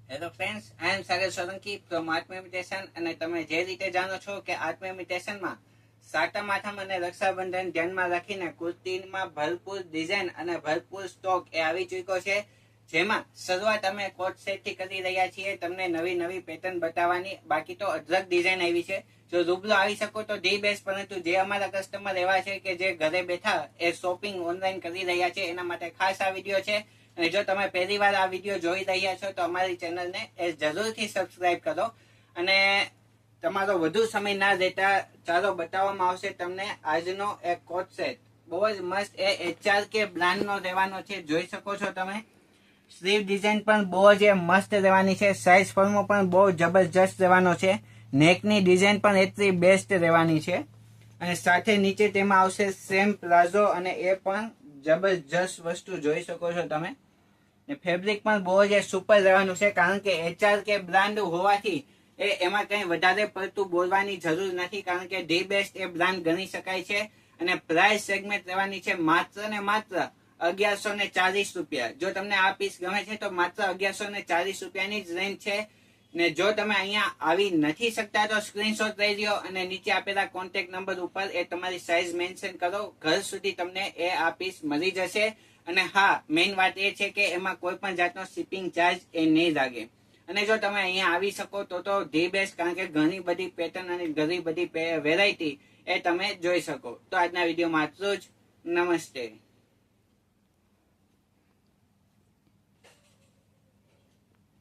Hello friends, I am Sagar Solanki from Aatm imitation. અને તમે જે રીતે જાણો છો કે આત્મ ઇમિટેશનમાં સાતમ આઠમ અને રક્ષાબંધન ધ્યાનમાં રાખીને કુર્તીમાં ભરપૂર ડિઝાઇન અને ભરપૂર સ્ટોક એ આવી ચૂક્યો છે. જેમાં શરૂઆત અમે કોટ સેટથી કરી રહ્યા છીએ. તમને નવી નવી પેટર્ન બતાવવાની, બાકી તો અઢળક ડિઝાઇન આવી છે. જો રૂબરૂ આવી શકો તો ધી બેસ્ટ, પરંતુ જે અમારા કસ્ટમર એવા છે કે જે ઘરે બેઠા એ શોપિંગ ઓનલાઈન કરી રહ્યા છે, એના માટે ખાસ આ વિડીયો છે. અને જો તમે પહેલી વાર આ વિડીયો જોઈ રહ્યા છો તો અમારી ચેનલને જરૂરથી સબસ્ક્રાઇબ કરો. અને તમારો વધુ સમય ના લેતા ચાલો બતાવવામાં આવશે તમને આજનો એક કોટ સેટ. બહુ જ મસ્ત HRK બ્રાન્ડનો રહેવાનો છે. જોઈ શકો છો તમે. સ્લીવ ડિઝાઇન પણ બહુ જ મસ્ત રહેવાની છે. સાઇઝ ફોર્મો પણ બહુ જબરજસ્ત રહેવાનો છે. નેકની ડિઝાઇન પણ એટલી બેસ્ટ રહેવાની છે. અને સાથે નીચે તેમાં આવશે સેમ પ્લાઝો, અને એ પણ જબરજસ્ત વસ્તુ જોઈ શકો છો તમે. ફેબ્રિક પણ બહુ જ સુપર રહેવાનું છે, કારણ કે HRK બ્રાન્ડ હોવાથી એમાં કંઈ વધારે પડતું બોલવાની જરૂર નથી, કારણ કે ધી બેસ્ટ એ બ્રાન્ડ ગણી શકાય છે. અને પ્રાઇસ સેગમેન્ટ રહેવાની છે માત્ર ને માત્ર 1140 રૂપિયા. જો તમને આ પીસ ગમે છે તો માત્ર 1140 રૂપિયાની જ રેન્જ છે. ને જો તમે અહીંયા આવી નથી શકતા તો સ્ક્રીનશોટ લઈ લ્યો અને નીચે આપેલા કોન્ટેક્ટ નંબર ઉપર એ તમારી સાઇઝ મેન્શન કરો. ઘર સુધી તમને એ આ પીસ મળી જશે. અને હા, મેઇન વાત એ છે કે એમાં કોઈ પણ જાતનો શિપિંગ ચાર્જ એ નહીં લાગે. અને જો તમે અહીંયા આવી શકો તો ધી બેસ્ટ, કારણ કે ઘણી બધી પેટર્ન અને ઘણી બધી વેરાયટી એ તમે જોઈ શકો. તો આજના વિડીયોમાં આટલું જ. નમસ્તે.